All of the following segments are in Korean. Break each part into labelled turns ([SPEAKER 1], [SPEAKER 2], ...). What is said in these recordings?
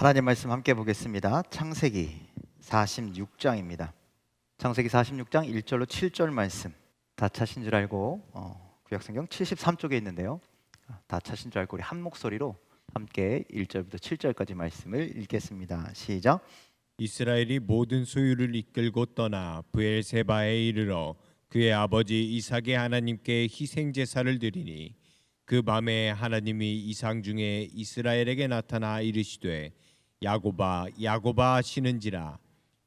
[SPEAKER 1] 하나님 말씀 함께 보겠습니다. 창세기 46장입니다. 창세기 46장 1절로 7절 말씀. 다 차신 줄 알고 구약성경 73쪽에 있는데요. 다 차신 줄 알고 우리 한 목소리로 함께 1절부터 7절까지 말씀을 읽겠습니다. 시작.
[SPEAKER 2] 이스라엘이 모든 소유를 이끌고 떠나 브엘세바에 이르러 그의 아버지 이삭의 하나님께 희생 제사를 드리니 그 밤에 하나님이 이상 중에 이스라엘에게 나타나 이르시되 야곱아 야곱아 하시는지라.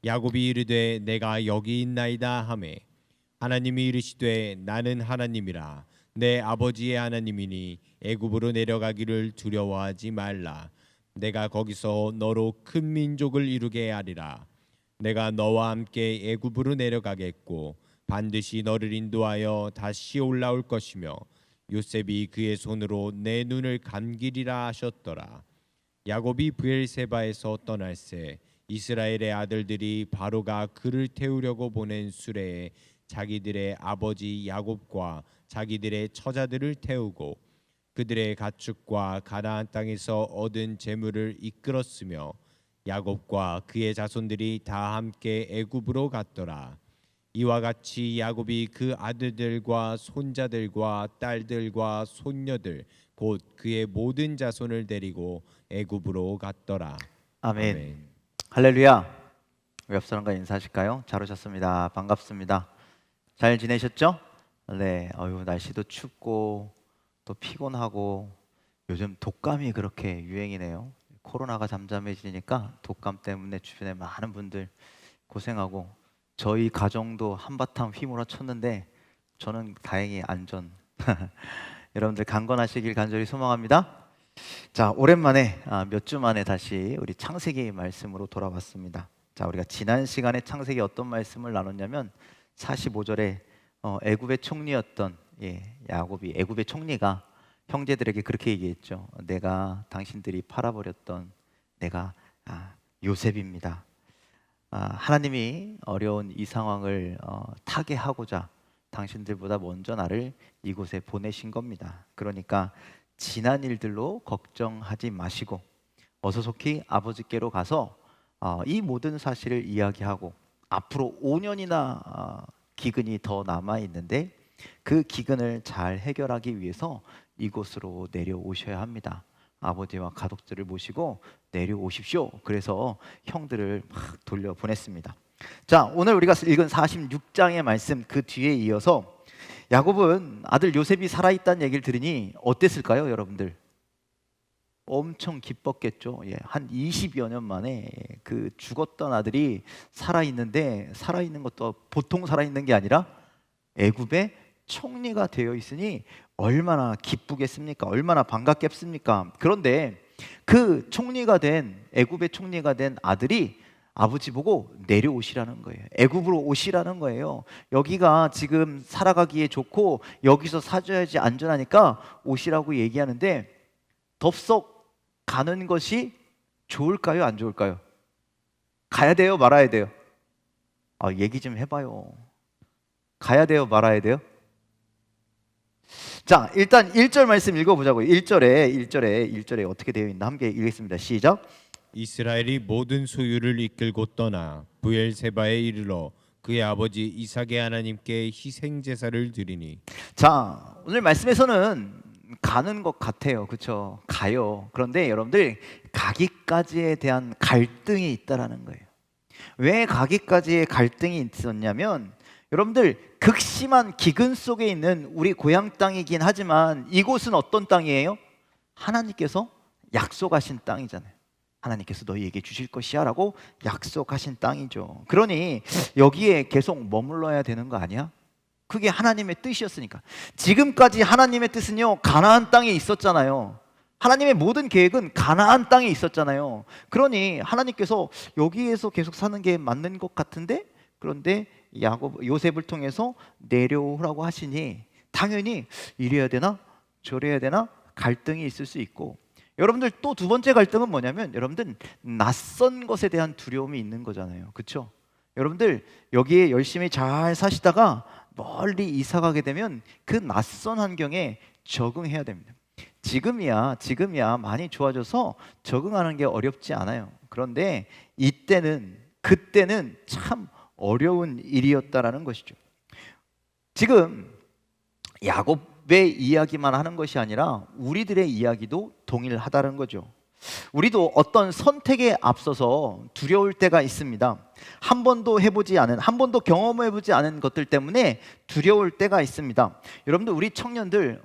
[SPEAKER 2] 야곱이 이르되 내가 여기 있나이다 하매 하나님이 이르시되 나는 하나님이라 내 아버지의 하나님이니 애굽으로 내려가기를 두려워하지 말라. 내가 거기서 너로 큰 민족을 이루게 하리라. 내가 너와 함께 애굽으로 내려가겠고 반드시 너를 인도하여 다시 올라올 것이며 요셉이 그의 손으로 내 눈을 감기리라 하셨더라. 야곱이 브엘세바에서 떠날새 이스라엘의 아들들이 바로가 그를 태우려고 보낸 수레에 자기들의 아버지 야곱과 자기들의 처자들을 태우고 그들의 가축과 가나안 땅에서 얻은 재물을 이끌었으며 야곱과 그의 자손들이 다 함께 애굽으로 갔더라. 이와 같이 야곱이 그 아들들과 손자들과 딸들과 손녀들 곧 그의 모든 자손을 데리고 애굽으로 갔더라.
[SPEAKER 1] 아멘.
[SPEAKER 2] 아멘.
[SPEAKER 1] 할렐루야. 우리 옆 사람과 인사하실까요? 잘 오셨습니다. 반갑습니다. 잘 지내셨죠? 네. 날씨도 춥고 또 피곤하고 요즘 독감이 그렇게 유행이네요. 코로나가 잠잠해지니까 독감 때문에 주변에 많은 분들 고생하고 저희 가정도 한바탕 휘몰아 쳤는데 저는 다행히 안전. 여러분들 강건하시길 간절히 소망합니다. 자, 오랜만에 몇 주 만에 다시 우리 창세기 말씀으로 돌아왔습니다. 자, 우리가 지난 시간에 창세기 어떤 말씀을 나눴냐면 45절에 애굽의 총리였던 야곱이 애굽의 총리가 형제들에게 그렇게 얘기했죠. 내가 당신들이 팔아버렸던 내가 요셉입니다. 하나님이 어려운 이 상황을 타개하고자 당신들보다 먼저 나를 이곳에 보내신 겁니다. 그러니까 지난 일들로 걱정하지 마시고 어서 속히 아버지께로 가서 이 모든 사실을 이야기하고 앞으로 5년이나 기근이 더 남아 있는데 그 기근을 잘 해결하기 위해서 이곳으로 내려오셔야 합니다. 아버지와 가족들을 모시고 내려오십시오. 그래서 형들을 막 돌려보냈습니다. 자, 오늘 우리가 읽은 46장의 말씀 그 뒤에 이어서 야곱은 아들 요셉이 살아있다는 얘기를 들으니 어땠을까요, 여러분들? 엄청 기뻤겠죠. 한 20여 년 만에 그 죽었던 아들이 살아있는데 살아있는 것도 보통 살아있는 게 아니라 애굽의 총리가 되어 있으니 얼마나 기쁘겠습니까? 얼마나 반갑겠습니까? 그런데 그 총리가 된 애굽의 총리가 된 아들이 아버지 보고 내려오시라는 거예요. 애굽으로 오시라는 거예요. 여기가 지금 살아가기에 좋고 여기서 사줘야지 안전하니까 오시라고 얘기하는데 덥석 가는 것이 좋을까요? 안 좋을까요? 가야 돼요? 말아야 돼요? 얘기 좀 해봐요. 가야 돼요? 말아야 돼요? 자, 일단 1절 말씀 읽어보자고요. 1절에 어떻게 되어 있나 함께 읽겠습니다. 시작.
[SPEAKER 2] 이스라엘이 모든 소유를 이끌고 떠나 브엘세바에 이르러 그의 아버지 이삭의 하나님께 희생 제사를 드리니.
[SPEAKER 1] 자, 오늘 말씀에서는 가는 것 같아요. 그렇죠? 가요. 그런데 여러분들 가기까지에 대한 갈등이 있다라는 거예요. 왜 가기까지의 갈등이 있었냐면 여러분들 극심한 기근 속에 있는 우리 고향 땅이긴 하지만 이곳은 어떤 땅이에요? 하나님께서 약속하신 땅이잖아요. 하나님께서 너희에게 주실 것이야 라고 약속하신 땅이죠. 그러니 여기에 계속 머물러야 되는 거 아니야? 그게 하나님의 뜻이었으니까. 지금까지 하나님의 뜻은요 가나안 땅에 있었잖아요. 하나님의 모든 계획은 가나안 땅에 있었잖아요. 그러니 하나님께서 여기에서 계속 사는 게 맞는 것 같은데 그런데 요셉을 통해서 내려오라고 하시니 당연히 이래야 되나 저래야 되나 갈등이 있을 수 있고 여러분들 또 두 번째 갈등은 뭐냐면 여러분들 낯선 것에 대한 두려움이 있는 거잖아요. 그렇죠? 여러분들 여기에 열심히 잘 사시다가 멀리 이사 가게 되면 그 낯선 환경에 적응해야 됩니다. 지금이야 많이 좋아져서 적응하는 게 어렵지 않아요. 그런데 그때는 참 어려운 일이었다라는 것이죠. 지금 야곱의 이야기만 하는 것이 아니라 우리들의 이야기도 동일하다는 거죠. 우리도 어떤 선택에 앞서서 두려울 때가 있습니다. 한 번도 경험해보지 않은 것들 때문에 두려울 때가 있습니다. 여러분들, 우리 청년들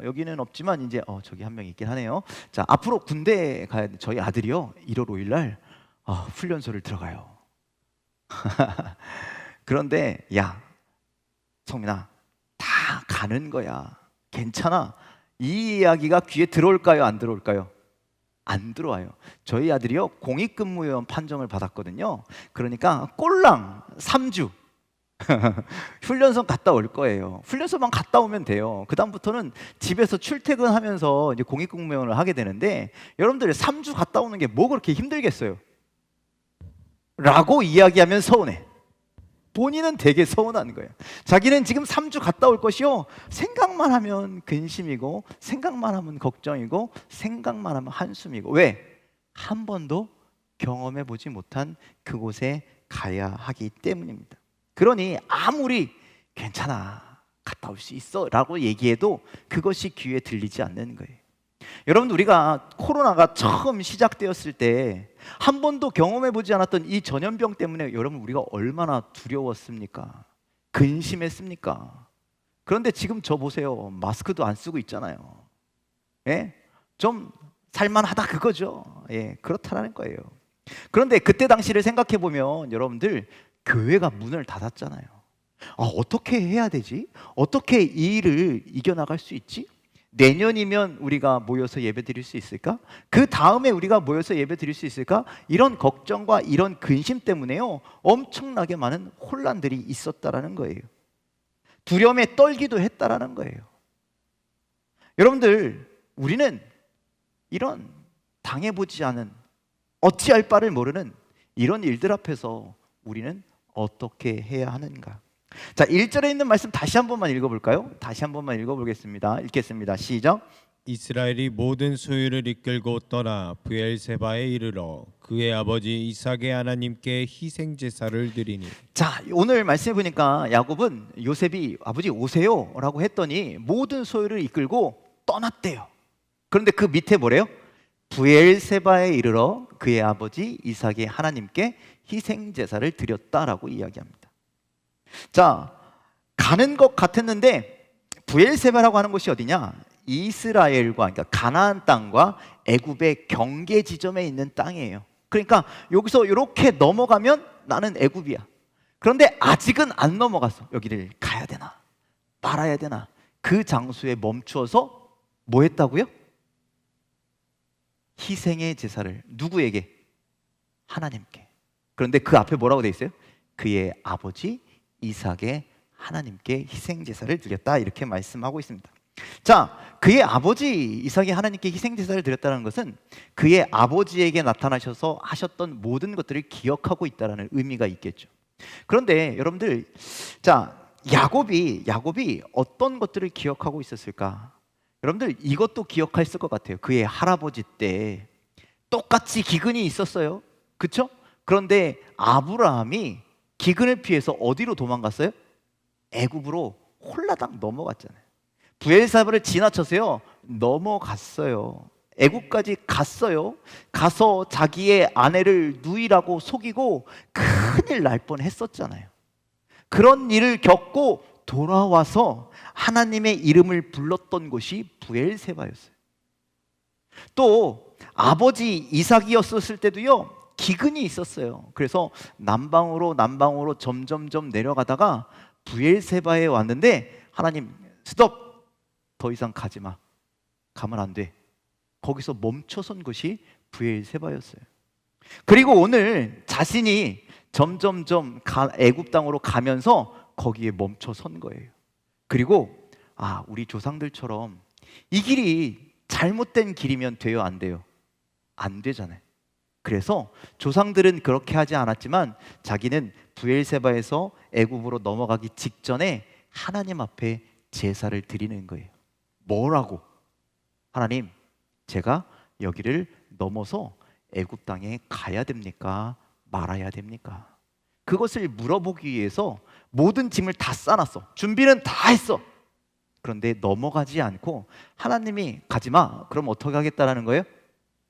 [SPEAKER 1] 여기는 없지만 이제 저기 한 명 있긴 하네요. 자, 앞으로 군대 가야 돼. 저희 아들이요 1월 5일 날 훈련소를 들어가요. 그런데 야, 성민아, 다 가는 거야. 괜찮아. 이 이야기가 귀에 들어올까요? 안 들어올까요? 안 들어와요. 저희 아들이요 공익근무요원 판정을 받았거든요. 그러니까 꼴랑 3주 훈련소 갔다 올 거예요. 훈련소만 갔다 오면 돼요. 그 다음부터는 집에서 출퇴근하면서 이제 공익근무요원을 하게 되는데, 여러분들 3주 갔다 오는 게 뭐 그렇게 힘들겠어요? 라고 이야기하면 서운해. 본인은 되게 서운한 거예요. 자기는 지금 3주 갔다 올 것이요, 생각만 하면 근심이고, 생각만 하면 걱정이고, 생각만 하면 한숨이고. 왜? 한 번도 경험해 보지 못한 그곳에 가야 하기 때문입니다. 그러니 아무리 괜찮아, 갔다 올 수 있어 라고 얘기해도 그것이 귀에 들리지 않는 거예요. 여러분, 우리가 코로나가 처음 시작되었을 때 한 번도 경험해 보지 않았던 이 전염병 때문에 여러분, 우리가 얼마나 두려웠습니까? 근심했습니까? 그런데 지금 저 보세요. 마스크도 안 쓰고 있잖아요. 예? 좀 살만하다 그거죠. 예, 그렇다라는 거예요. 그런데 그때 당시를 생각해 보면 여러분들, 교회가 문을 닫았잖아요. 어떻게 해야 되지? 어떻게 이 일을 이겨나갈 수 있지? 내년이면 우리가 모여서 예배 드릴 수 있을까? 그 다음에 우리가 모여서 예배 드릴 수 있을까? 이런 걱정과 이런 근심 때문에요, 엄청나게 많은 혼란들이 있었다라는 거예요. 두려움에 떨기도 했다라는 거예요. 여러분들, 우리는 이런 당해보지 않은, 어찌할 바를 모르는 이런 일들 앞에서 우리는 어떻게 해야 하는가? 자, 1절에 있는 말씀 다시 한 번만 읽어볼까요? 다시 한 번만 읽어보겠습니다. 읽겠습니다. 시작.
[SPEAKER 2] 이스라엘이 모든 소유를 이끌고 떠나 브엘세바에 이르러 그의 아버지 이삭의 하나님께 희생 제사를 드리니.
[SPEAKER 1] 자, 오늘 말씀해 보니까 야곱은 요셉이 아버지 오세요 라고 했더니 모든 소유를 이끌고 떠났대요. 그런데 그 밑에 뭐래요? 브엘세바에 이르러 그의 아버지 이삭의 하나님께 희생 제사를 드렸다라고 이야기합니다. 자, 가는 것 같았는데 브엘세바라고 하는 곳이 어디냐? 이스라엘과, 그러니까 가나안 땅과 애굽의 경계 지점에 있는 땅이에요. 그러니까 여기서 이렇게 넘어가면 나는 애굽이야. 그런데 아직은 안 넘어갔어. 여기를 가야 되나 말아야 되나, 그 장소에 멈추어서 뭐 했다고요? 희생의 제사를. 누구에게? 하나님께. 그런데 그 앞에 뭐라고 돼 있어요? 그의 아버지 이삭의 하나님께 희생 제사를 드렸다, 이렇게 말씀하고 있습니다. 자, 그의 아버지 이삭이 하나님께 희생 제사를 드렸다는 것은 그의 아버지에게 나타나셔서 하셨던 모든 것들을 기억하고 있다는 의미가 있겠죠. 그런데 여러분들, 자, 야곱이 어떤 것들을 기억하고 있었을까? 여러분들, 이것도 기억했을 것 같아요. 그의 할아버지 때 똑같이 기근이 있었어요. 그렇죠? 그런데 아브라함이 기근을 피해서 어디로 도망갔어요? 애굽으로 홀라당 넘어갔잖아요. 브엘사바를 지나쳐서요 넘어갔어요. 애굽까지 갔어요. 가서 자기의 아내를 누이라고 속이고 큰일 날 뻔했었잖아요. 그런 일을 겪고 돌아와서 하나님의 이름을 불렀던 곳이 브엘세바였어요. 또 아버지 이삭이었을 때도요 기근이 있었어요. 그래서 남방으로 점점점 내려가다가 브엘세바에 왔는데, 하나님 스톱, 더 이상 가지 마, 가면 안 돼. 거기서 멈춰선 것이 브엘세바였어요. 그리고 오늘 자신이 점점점 애굽 땅으로 가면서 거기에 멈춰선 거예요. 그리고 우리 조상들처럼 이 길이 잘못된 길이면 돼요, 안 돼요? 안 되잖아요. 그래서 조상들은 그렇게 하지 않았지만 자기는 브엘세바에서 애굽으로 넘어가기 직전에 하나님 앞에 제사를 드리는 거예요. 뭐라고? 하나님, 제가 여기를 넘어서 애굽 땅에 가야 됩니까? 말아야 됩니까? 그것을 물어보기 위해서 모든 짐을 다 싸놨어. 준비는 다 했어. 그런데 넘어가지 않고 하나님이 가지 마. 그럼 어떻게 하겠다라는 거예요?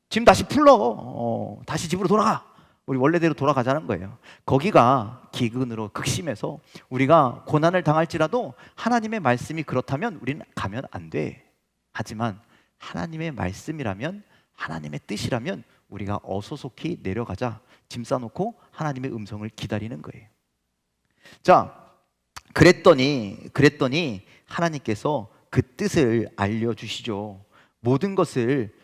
[SPEAKER 1] 짐 다시 풀러. 다시 집으로 돌아가. 우리 원래대로 돌아가자는 거예요. 거기가 기근으로 극심해서 우리가 고난을 당할지라도 하나님의 말씀이 그렇다면 우리는 가면 안 돼. 하지만 하나님의 말씀이라면, 하나님의 뜻이라면 우리가 어소속히 내려가자. 짐 싸놓고 하나님의 음성을 기다리는 거예요. 자, 그랬더니 하나님께서 그 뜻을 알려주시죠. 모든 것을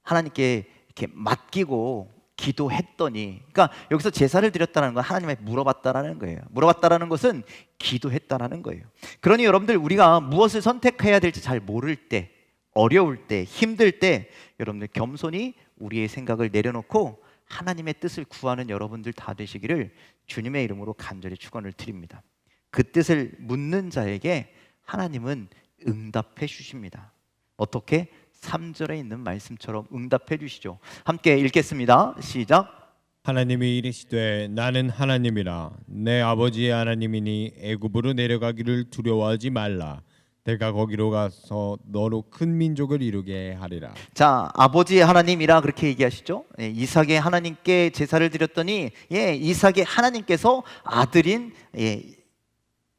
[SPEAKER 1] 하나님께 이렇게 맡기고 기도했더니, 그러니까 여기서 제사를 드렸다는 건 하나님께 물어봤다라는 거예요. 물어봤다라는 것은 기도했다라는 거예요. 그러니 여러분들, 우리가 무엇을 선택해야 될지 잘 모를 때, 어려울 때, 힘들 때 여러분들 겸손히 우리의 생각을 내려놓고 하나님의 뜻을 구하는 여러분들 다 되시기를 주님의 이름으로 간절히 축원을 드립니다. 그 뜻을 묻는 자에게 하나님은 응답해 주십니다. 어떻게? 3절에 있는 말씀처럼 응답해 주시죠. 함께 읽겠습니다. 시작.
[SPEAKER 2] 하나님이 이르시되 나는 하나님이라 내 아버지의 하나님이니 애굽으로 내려가기를 두려워하지 말라. 내가 거기로 가서 너로 큰 민족을 이루게 하리라.
[SPEAKER 1] 자, 아버지의 하나님이라 그렇게 얘기하시죠. 이삭의 하나님께 제사를 드렸더니 이삭의 하나님께서 아들인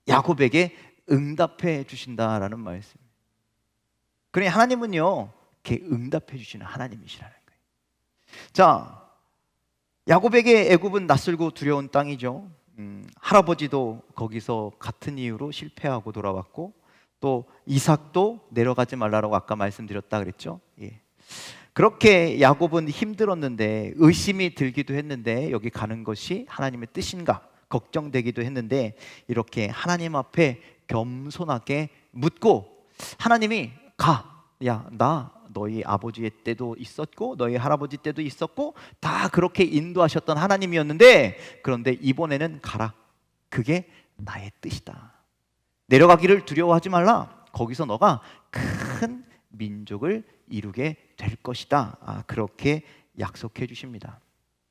[SPEAKER 1] 야곱에게 응답해 주신다라는 말씀. 그러니 하나님은요, 이렇게 응답해 주시는 하나님이시라는 거예요. 자, 야곱에게 애굽은 낯설고 두려운 땅이죠. 할아버지도 거기서 같은 이유로 실패하고 돌아왔고, 또 이삭도 내려가지 말라고 아까 말씀드렸다 그랬죠. 그렇게 야곱은 힘들었는데, 의심이 들기도 했는데, 여기 가는 것이 하나님의 뜻인가 걱정되기도 했는데, 이렇게 하나님 앞에 겸손하게 묻고, 하나님이 가, 야, 나 너희 아버지의 때도 있었고 너희 할아버지 때도 있었고 다 그렇게 인도하셨던 하나님이었는데, 그런데 이번에는 가라. 그게 나의 뜻이다. 내려가기를 두려워하지 말라. 거기서 너가 큰 민족을 이루게 될 것이다. 그렇게 약속해 주십니다.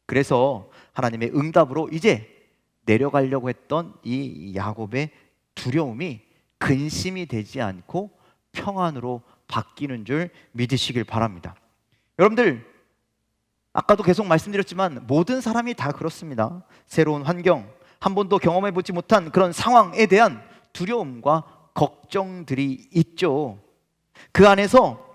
[SPEAKER 1] 그래서 하나님의 응답으로 이제 내려가려고 했던 이 야곱의 두려움이 근심이 되지 않고 평안으로 바뀌는 줄 믿으시길 바랍니다. 여러분들, 아까도 계속 말씀드렸지만 모든 사람이 다 그렇습니다. 새로운 환경, 한 번도 경험해 보지 못한 그런 상황에 대한 두려움과 걱정들이 있죠. 그 안에서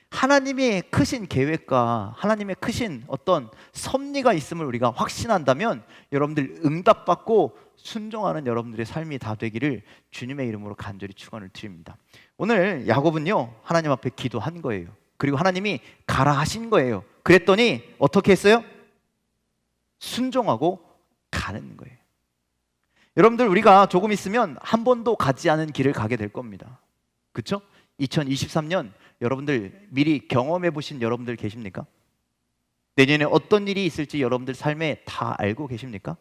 [SPEAKER 1] 하나님의 크신 계획과 하나님의 크신 어떤 섭리가 있음을 우리가 확신한다면 여러분들 응답받고 순종하는 여러분들의 삶이 다 되기를 주님의 이름으로 간절히 축원을 드립니다. 오늘 야곱은요, 하나님 앞에 기도한 거예요. 그리고 하나님이 가라 하신 거예요. 그랬더니 어떻게 했어요? 순종하고 가는 거예요. 여러분들, 우리가 조금 있으면 한 번도 가지 않은 길을 가게 될 겁니다. 그렇죠? 2023년 여러분들 미리 경험해 보신 여러분들 계십니까? 내년에 어떤 일이 있을지 여러분들 삶에 다 알고 계십니까?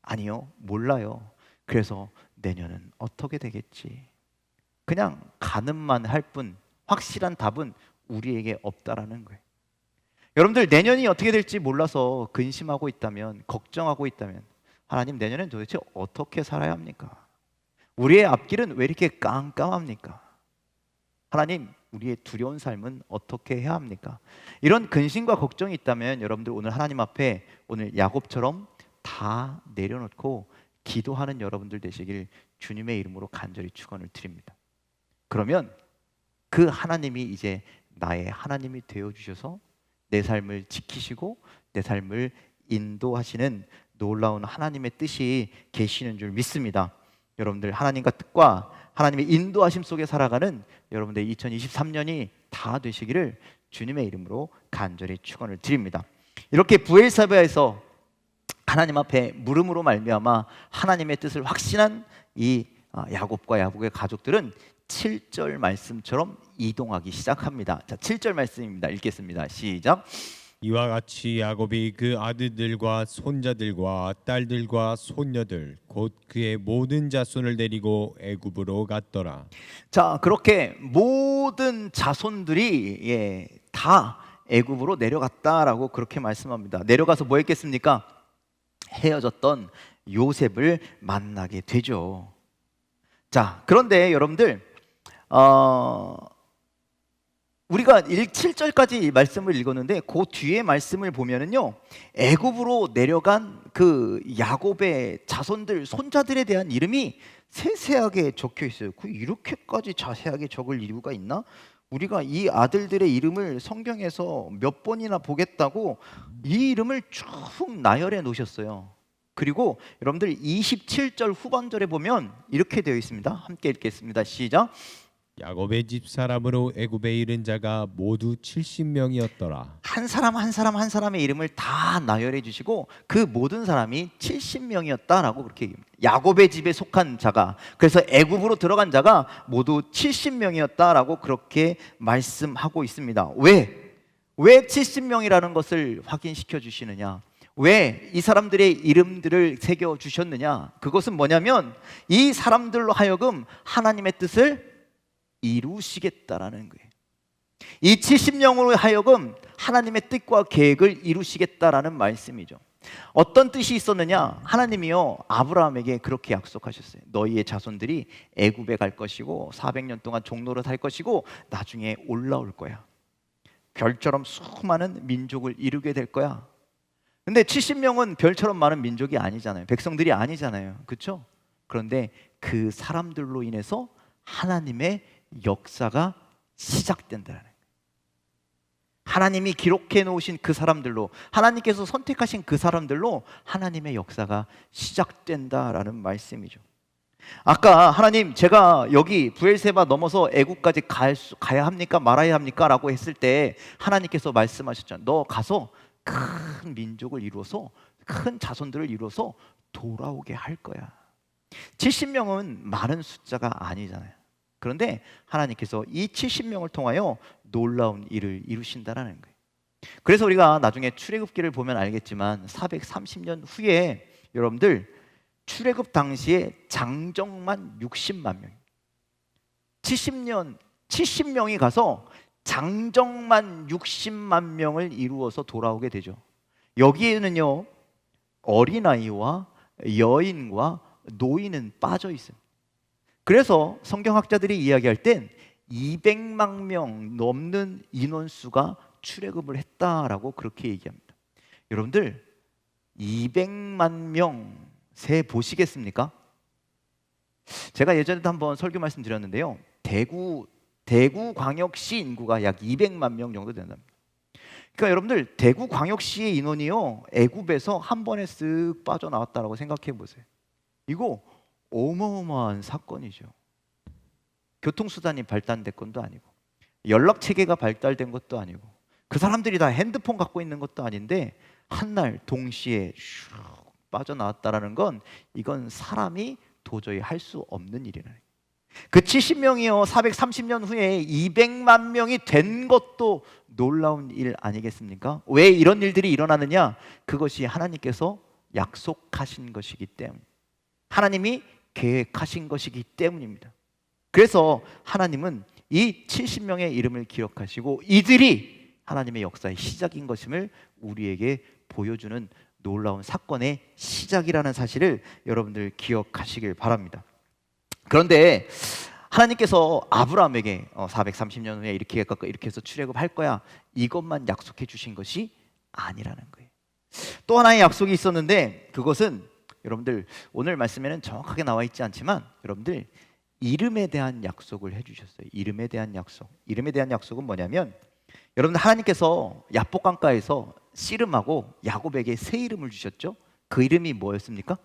[SPEAKER 1] 아니요, 몰라요. 그래서 내년은 어떻게 되겠지? 그냥 가늠만 할 뿐 확실한 답은 우리에게 없다라는 거예요. 여러분들, 내년이 어떻게 될지 몰라서 근심하고 있다면, 걱정하고 있다면, 하나님, 내년엔 도대체 어떻게 살아야 합니까? 우리의 앞길은 왜 이렇게 깜깜합니까? 하나님, 우리의 두려운 삶은 어떻게 해야 합니까? 이런 근심과 걱정이 있다면 여러분들 오늘 하나님 앞에 오늘 야곱처럼 다 내려놓고 기도하는 여러분들 되시길 주님의 이름으로 간절히 축원을 드립니다. 그러면 그 하나님이 이제 나의 하나님이 되어주셔서 내 삶을 지키시고 내 삶을 인도하시는 놀라운 하나님의 뜻이 계시는 줄 믿습니다. 여러분들, 하나님과 뜻과 하나님의 인도하심 속에 살아가는 여러분들 2023년이 다 되시기를 주님의 이름으로 간절히 축원을 드립니다. 이렇게 부엘사바에서 하나님 앞에 물음으로 말미암아 하나님의 뜻을 확신한 이 야곱과 야곱의 가족들은 7절 말씀처럼 이동하기 시작합니다. 자, 7절 말씀입니다. 읽겠습니다. 시작.
[SPEAKER 2] 이와 같이 야곱이 그 아들들과 손자들과 딸들과 손녀들 곧 그의 모든 자손을 데리고 애굽으로 갔더라.
[SPEAKER 1] 자, 그렇게 모든 자손들이 다 애굽으로 내려갔다라고 그렇게 말씀합니다. 내려가서 뭐 했겠습니까? 헤어졌던 요셉을 만나게 되죠. 자, 그런데 여러분들 우리가 7절까지 말씀을 읽었는데 그 뒤에 말씀을 보면은요, 애굽으로 내려간 그 야곱의 자손들 손자들에 대한 이름이 세세하게 적혀 있어요. 그 이렇게까지 자세하게 적을 이유가 있나? 우리가 이 아들들의 이름을 성경에서 몇 번이나 보겠다고 이 이름을 쭉 나열해 놓으셨어요. 그리고 여러분들 27절 후반절에 보면 이렇게 되어 있습니다. 함께 읽겠습니다. 시작.
[SPEAKER 2] 야곱의 집 사람으로 애굽에 이른 자가 모두 70명이었더라.
[SPEAKER 1] 한 사람 한 사람 한 사람의 이름을 다 나열해 주시고 그 모든 사람이 70명이었다라고 그렇게 얘기합니다. 야곱의 집에 속한 자가, 그래서 애굽으로 들어간 자가 모두 70명이었다라고 그렇게 말씀하고 있습니다. 왜 70명이라는 것을 확인시켜 주시느냐? 왜 이 사람들의 이름들을 새겨 주셨느냐? 그것은 뭐냐면 이 사람들로 하여금 하나님의 뜻을 이루시겠다라는 거예요. 이 70명으로 하여금 하나님의 뜻과 계획을 이루시겠다라는 말씀이죠. 어떤 뜻이 있었느냐? 하나님이요 아브라함에게 그렇게 약속하셨어요. 너희의 자손들이 애굽에 갈 것이고 400년 동안 종노릇 할 것이고 나중에 올라올 거야. 별처럼 수많은 민족을 이루게 될 거야. 근데 70명은 별처럼 많은 민족이 아니잖아요. 백성들이 아니잖아요. 그렇죠? 그런데 그 사람들로 인해서 하나님의 역사가 시작된다는 거예요. 하나님이 기록해 놓으신 그 사람들로, 하나님께서 선택하신 그 사람들로 하나님의 역사가 시작된다라는 말씀이죠. 아까 하나님, 제가 여기 브엘세바 넘어서 애굽까지 가야 합니까 말아야 합니까? 라고 했을 때 하나님께서 말씀하셨잖아요. 너 가서 큰 민족을 이루어서, 큰 자손들을 이루어서 돌아오게 할 거야. 70명은 많은 숫자가 아니잖아요. 그런데 하나님께서 이 70명을 통하여 놀라운 일을 이루신다라는 거예요. 그래서 우리가 나중에 출애굽기를 보면 알겠지만 430년 후에 여러분들 출애굽 당시에 장정만 60만 명, 70명이 가서 장정만 60만 명을 이루어서 돌아오게 되죠. 여기에는요 어린아이와 여인과 노인은 빠져 있습니다. 그래서 성경학자들이 이야기할 땐 200만 명 넘는 인원수가 출애굽을 했다라고 그렇게 얘기합니다. 여러분들 200만 명 세 보시겠습니까? 제가 예전에도 한번 설교 말씀드렸는데요. 대구 광역시 인구가 약 200만 명 정도 된답니다. 그러니까 여러분들 대구 광역시의 인원이요 애굽에서 한 번에 쓱 빠져나왔다라고 생각해 보세요. 이거 어마어마한 사건이죠. 교통수단이 발달된 것도 아니고 연락체계가 발달된 것도 아니고 그 사람들이 다 핸드폰 갖고 있는 것도 아닌데 한날 동시에 슉 빠져나왔다라는 건 이건 사람이 도저히 할 수 없는 일이라는 거예요. 그 70명이요 430년 후에 200만 명이 된 것도 놀라운 일 아니겠습니까? 왜 이런 일들이 일어나느냐? 그것이 하나님께서 약속하신 것이기 때문에, 하나님이 계획하신 것이기 때문입니다. 그래서 하나님은 이 70명의 이름을 기억하시고 이들이 하나님의 역사의 시작인 것임을 우리에게 보여주는 놀라운 사건의 시작이라는 사실을 여러분들 기억하시길 바랍니다. 그런데 하나님께서 아브라함에게 430년 후에 이렇게 해서 출애굽할 거야, 이것만 약속해 주신 것이 아니라는 거예요. 또 하나의 약속이 있었는데 그것은 여러분들 오늘 말씀에는 정확하게 나와 있지 않지만 여러분들 이름에 대한 약속을 해주셨어요. 이름에 대한 약속. 이름에 대한 약속은 뭐냐면 여러분들 하나님께서 야복 강가에서 씨름하고 야곱에게 새 이름을 주셨죠. 그 이름이 뭐였습니까?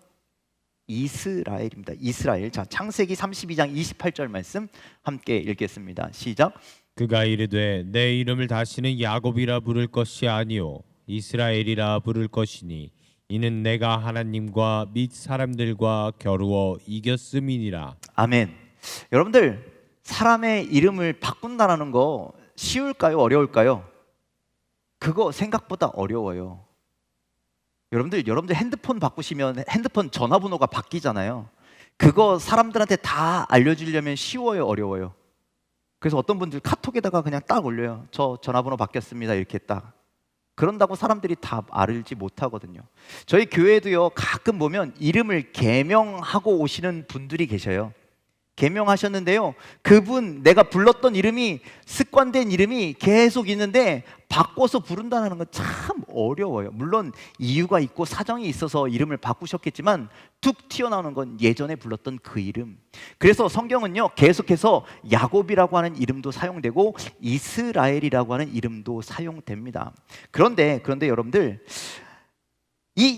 [SPEAKER 1] 이스라엘입니다. 이스라엘. 자, 창세기 32장 28절 말씀 함께 읽겠습니다. 시작.
[SPEAKER 2] 그가 이르되 내 이름을 다시는 야곱이라 부를 것이 아니요 이스라엘이라 부를 것이니 이는 내가 하나님과 및 사람들과 겨루어 이겼음이니라.
[SPEAKER 1] 아멘. 여러분들 사람의 이름을 바꾼다는 거 쉬울까요? 어려울까요? 그거 생각보다 어려워요. 여러분들 핸드폰 바꾸시면 핸드폰 전화번호가 바뀌잖아요. 그거 사람들한테 다 알려주려면 쉬워요, 어려워요? 그래서 어떤 분들 카톡에다가 그냥 딱 올려요. 저 전화번호 바뀌었습니다, 이렇게 딱. 그런다고 사람들이 다 알지 못하거든요. 저희 교회도요, 가끔 보면 이름을 개명하고 오시는 분들이 계셔요. 개명하셨는데요, 그분 내가 불렀던 이름이 습관된 이름이 계속 있는데 바꿔서 부른다는 건 참 어려워요. 물론 이유가 있고 사정이 있어서 이름을 바꾸셨겠지만 툭 튀어나오는 건 예전에 불렀던 그 이름. 그래서 성경은요, 계속해서 야곱이라고 하는 이름도 사용되고 이스라엘이라고 하는 이름도 사용됩니다. 그런데 여러분들, 이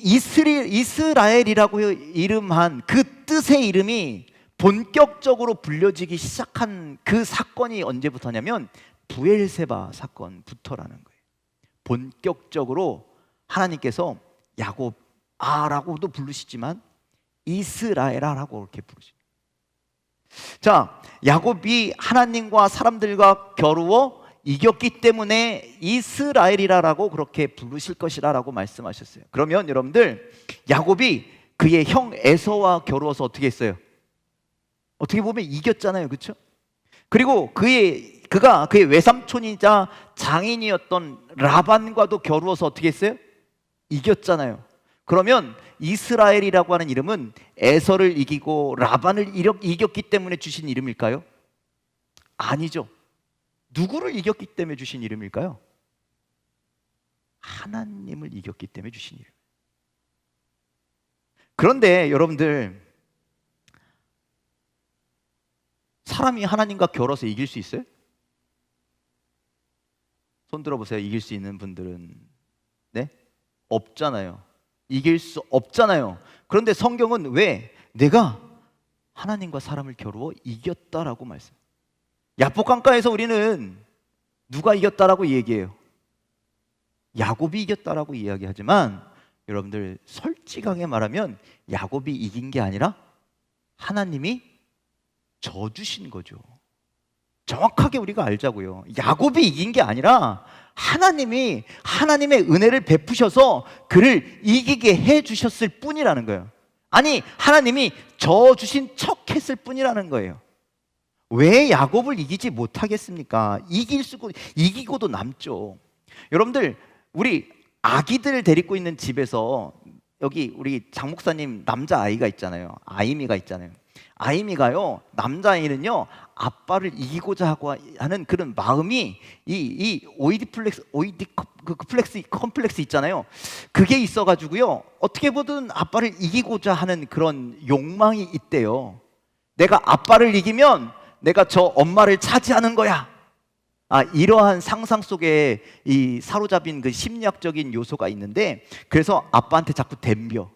[SPEAKER 1] 이스라엘이라고 이름한 그 뜻의 이름이 본격적으로 불려지기 시작한 그 사건이 언제부터냐면 브엘세바 사건부터라는 거예요. 본격적으로 하나님께서 야곱아라고도 부르시지만 이스라엘아라고 이렇게 부르시죠. 자, 야곱이 하나님과 사람들과 겨루어 이겼기 때문에 이스라엘이라고 그렇게 부르실 것이라고 말씀하셨어요. 그러면 여러분들, 야곱이 그의 형 에서와 겨루어서 어떻게 했어요? 어떻게 보면 이겼잖아요, 그렇죠? 그리고 그가 그의 외삼촌이자 장인이었던 라반과도 겨루어서 어떻게 했어요? 이겼잖아요. 그러면 이스라엘이라고 하는 이름은 에서를 이기고 라반을 이겼기 때문에 주신 이름일까요? 아니죠. 누구를 이겼기 때문에 주신 이름일까요? 하나님을 이겼기 때문에 주신 이름. 그런데 여러분들, 사람이 하나님과 겨뤄서 이길 수 있어요? 손 들어보세요. 이길 수 있는 분들은. 네? 없잖아요. 이길 수 없잖아요. 그런데 성경은 왜 내가 하나님과 사람을 겨루어 이겼다라고 말씀. 야복강가에서 우리는 누가 이겼다라고 얘기해요? 야곱이 이겼다라고 이야기하지만 여러분들, 솔직하게 말하면 야곱이 이긴 게 아니라 하나님이 져주신 거죠. 정확하게 우리가 알자고요. 야곱이 이긴 게 아니라 하나님이 하나님의 은혜를 베푸셔서 그를 이기게 해주셨을 뿐이라는 거예요. 아니, 하나님이 져주신 척 했을 뿐이라는 거예요. 왜 야곱을 이기지 못하겠습니까? 이기고도 남죠. 여러분들, 우리 아기들 데리고 있는 집에서 여기 우리 장 목사님 남자아이가 있잖아요. 아이미가 있잖아요. 아이미가요, 남자아이는요, 아빠를 이기고자 하고 하는 그런 마음이 이 컴플렉스 있잖아요. 그게 있어가지고요, 어떻게 보든 아빠를 이기고자 하는 그런 욕망이 있대요. 내가 아빠를 이기면 내가 저 엄마를 차지하는 거야. 이러한 상상 속에 이 사로잡힌 그 심리학적인 요소가 있는데, 그래서 아빠한테 자꾸 덤벼.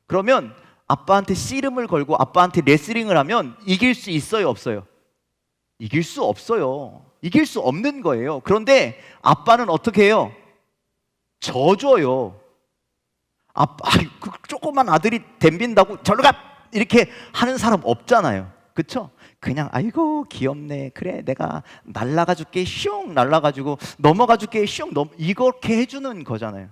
[SPEAKER 1] 그러면 아빠한테 씨름을 걸고 아빠한테 레슬링을 하면 이길 수 있어요, 없어요? 이길 수 없어요. 이길 수 없는 거예요. 그런데 아빠는 어떻게 해요? 져줘요. 그 조그만 아들이 덤빈다고 절로 가! 이렇게 하는 사람 없잖아요. 그렇죠? 그냥 아이고 귀엽네, 그래 내가 날라가 줄게, 슝 날라가지고 넘어가 줄게, 슝 이렇게 해주는 거잖아요.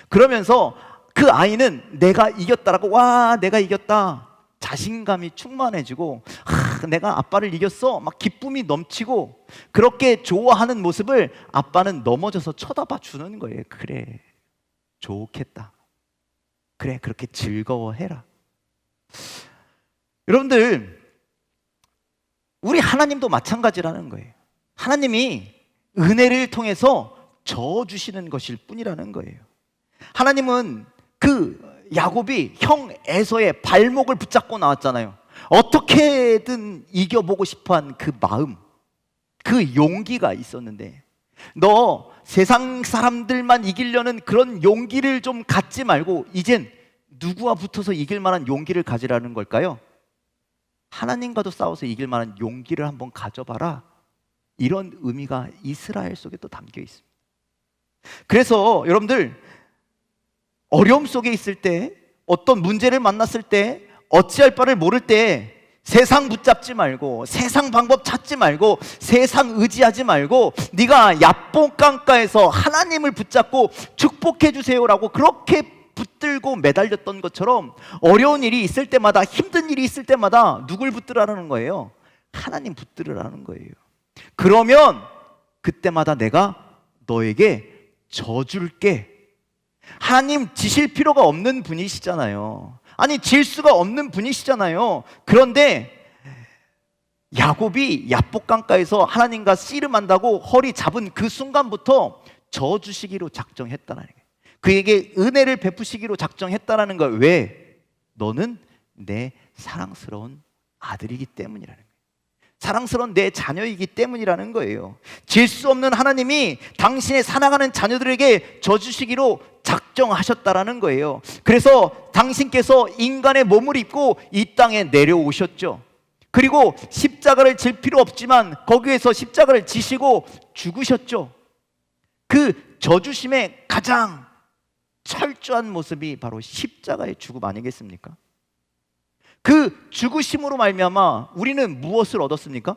[SPEAKER 1] 그러면서 그 아이는 내가 이겼다라고, 와 내가 이겼다, 자신감이 충만해지고, 내가 아빠를 이겼어, 막 기쁨이 넘치고, 그렇게 좋아하는 모습을 아빠는 넘어져서 쳐다봐 주는 거예요. 그래 좋겠다, 그래 그렇게 즐거워해라. 여러분들, 우리 하나님도 마찬가지라는 거예요. 하나님이 은혜를 통해서 져주시는 것일 뿐이라는 거예요. 하나님은 그 야곱이 형 에서의 발목을 붙잡고 나왔잖아요. 어떻게든 이겨보고 싶어한 그 마음, 그 용기가 있었는데, 너 세상 사람들만 이기려는 그런 용기를 좀 갖지 말고 이젠 누구와 붙어서 이길 만한 용기를 가지라는 걸까요? 하나님과도 싸워서 이길 만한 용기를 한번 가져봐라. 이런 의미가 이스라엘 속에 또 담겨 있습니다. 그래서 여러분들, 어려움 속에 있을 때, 어떤 문제를 만났을 때, 어찌할 바를 모를 때 세상 붙잡지 말고, 세상 방법 찾지 말고, 세상 의지하지 말고, 네가 야복강가에서 하나님을 붙잡고 축복해 주세요라고 그렇게 붙들고 매달렸던 것처럼 어려운 일이 있을 때마다, 힘든 일이 있을 때마다 누굴 붙들으라는 거예요? 하나님 붙들으라는 거예요. 그러면 그때마다 내가 너에게 져줄게. 하나님 지실 필요가 없는 분이시잖아요. 아니, 질 수가 없는 분이시잖아요. 그런데 야곱이 야복강가에서 하나님과 씨름한다고 허리 잡은 그 순간부터 져주시기로 작정했다는 거예요. 그에게 은혜를 베푸시기로 작정했다는 거예요. 왜? 너는 내 사랑스러운 아들이기 때문이라는 거예요. 사랑스러운 내 자녀이기 때문이라는 거예요. 질 수 없는 하나님이 당신의 사랑하는 자녀들에게 져주시기로 작정하셨다라는 거예요. 그래서 당신께서 인간의 몸을 입고 이 땅에 내려오셨죠. 그리고 십자가를 질 필요 없지만 거기에서 십자가를 지시고 죽으셨죠. 그 져주심의 가장 철저한 모습이 바로 십자가의 죽음 아니겠습니까? 그 죽으심으로 말미암아 우리는 무엇을 얻었습니까?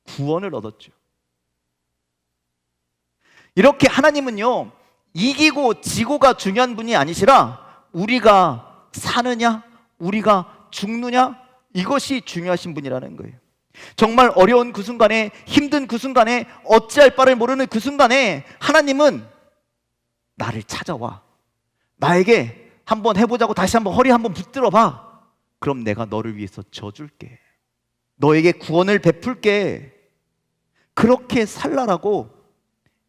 [SPEAKER 1] 구원을 얻었죠. 이렇게 하나님은요, 이기고 지고가 중요한 분이 아니시라 우리가 사느냐 우리가 죽느냐 이것이 중요하신 분이라는 거예요. 정말 어려운 그 순간에, 힘든 그 순간에, 어찌할 바를 모르는 그 순간에 하나님은 나를 찾아와. 나에게 한번 해보자고 다시 한번 허리 한번 붙들어 봐. 그럼 내가 너를 위해서 져줄게. 너에게 구원을 베풀게. 그렇게 살라라고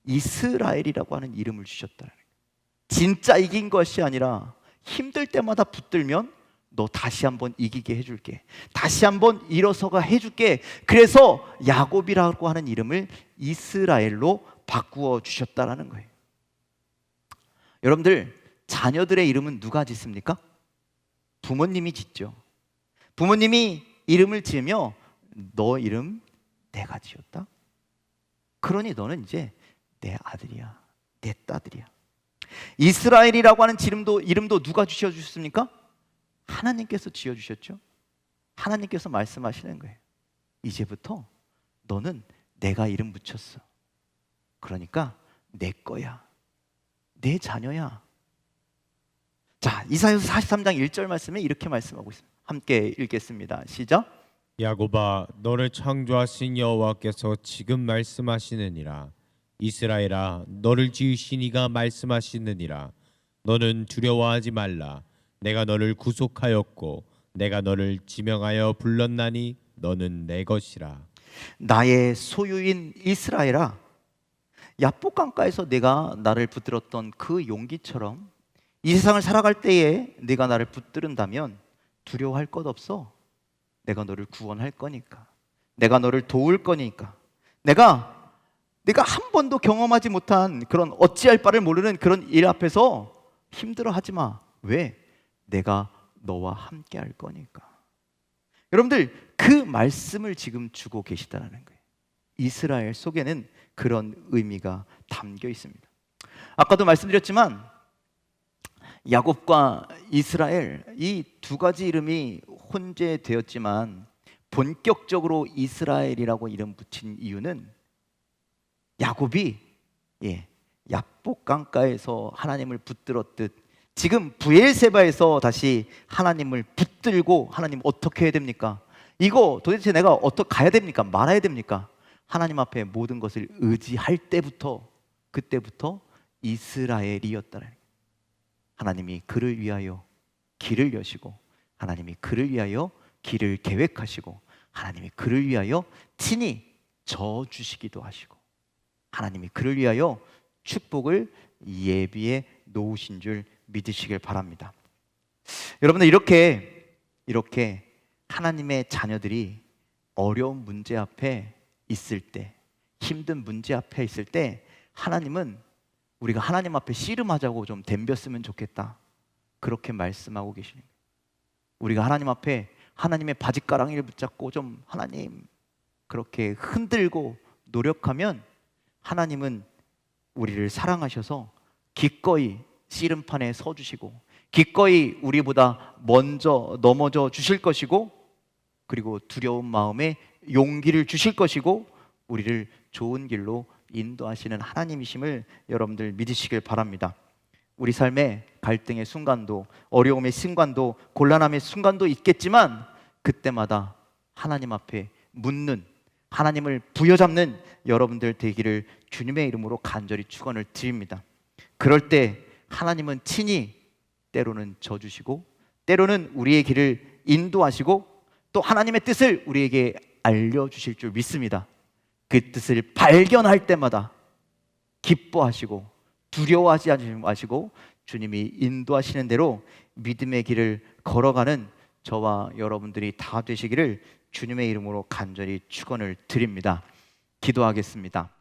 [SPEAKER 1] 이스라엘이라고 하는 이름을 주셨다는 거예요. 진짜 이긴 것이 아니라 힘들 때마다 붙들면 너 다시 한번 이기게 해줄게. 다시 한번 일어서가 해줄게. 그래서 야곱이라고 하는 이름을 이스라엘로 바꾸어 주셨다라는 거예요. 여러분들, 자녀들의 이름은 누가 짓습니까? 부모님이 짓죠. 부모님이 이름을 지으며 너 이름 내가 지었다. 그러니 너는 이제 내 아들이야, 내 딸이야. 이스라엘이라고 하는 이름도 누가 지어주셨습니까? 하나님께서 지어주셨죠. 하나님께서 말씀하시는 거예요. 이제부터 너는 내가 이름 붙였어. 그러니까 내 거야, 내 자녀야. 자, 이사야서 43장 1절 말씀에 이렇게 말씀하고 있습니다. 함께 읽겠습니다. 시작.
[SPEAKER 2] 야곱아, 너를 창조하신 여호와께서 지금 말씀하시느니라. 이스라엘아, 너를 지으신 이가 말씀하시느니라. 너는 두려워하지 말라. 내가 너를 구속하였고 내가 너를 지명하여 불렀나니 너는 내 것이라.
[SPEAKER 1] 나의 소유인 이스라엘아, 야복강가에서 내가 나를 붙들었던 그 용기처럼 이 세상을 살아갈 때에 네가 나를 붙들은다면 두려워할 것 없어. 내가 너를 구원할 거니까. 내가 너를 도울 거니까. 내가 한 번도 경험하지 못한 그런 어찌할 바를 모르는 그런 일 앞에서 힘들어하지 마. 왜? 내가 너와 함께 할 거니까. 여러분들, 그 말씀을 지금 주고 계시다는 거예요. 이스라엘 속에는 그런 의미가 담겨 있습니다. 아까도 말씀드렸지만 야곱과 이스라엘, 이 두 가지 이름이 혼재되었지만 본격적으로 이스라엘이라고 이름 붙인 이유는 야곱이 야복강가에서 하나님을 붙들었듯 지금 브엘세바에서 다시 하나님을 붙들고, 하나님 어떻게 해야 됩니까? 이거 도대체 내가 어떻게 가야 됩니까? 말아야 됩니까? 하나님 앞에 모든 것을 의지할 때부터, 그때부터 이스라엘이었다는 거예요. 하나님이 그를 위하여 길을 여시고, 하나님이 그를 위하여 길을 계획하시고, 하나님이 그를 위하여 친히 져 주시기도 하시고, 하나님이 그를 위하여 축복을 예비해 놓으신 줄 믿으시길 바랍니다. 여러분들, 이렇게 하나님의 자녀들이 어려운 문제 앞에 있을 때, 힘든 문제 앞에 있을 때 하나님은 우리가 하나님 앞에 씨름하자고 좀 덤볐으면 좋겠다, 그렇게 말씀하고 계시는 거예요. 우리가 하나님 앞에 하나님의 바짓가랑이를 붙잡고 좀 하나님 그렇게 흔들고 노력하면 하나님은 우리를 사랑하셔서 기꺼이 씨름판에 서주시고 기꺼이 우리보다 먼저 넘어져 주실 것이고, 그리고 두려운 마음에 용기를 주실 것이고 우리를 좋은 길로 인도하시는 하나님이심을 여러분들 믿으시길 바랍니다. 우리 삶에 갈등의 순간도, 어려움의 순간도, 곤란함의 순간도 있겠지만 그때마다 하나님 앞에 묻는, 하나님을 부여잡는 여러분들 되기를 주님의 이름으로 간절히 축원을 드립니다. 그럴 때 하나님은 친히 때로는 져주시고 때로는 우리의 길을 인도하시고 또 하나님의 뜻을 우리에게 알려주실 줄 믿습니다. 그 뜻을 발견할 때마다 기뻐하시고 두려워하지 마시고 주님이 인도하시는 대로 믿음의 길을 걸어가는 저와 여러분들이 다 되시기를 주님의 이름으로 간절히 축원을 드립니다. 기도하겠습니다.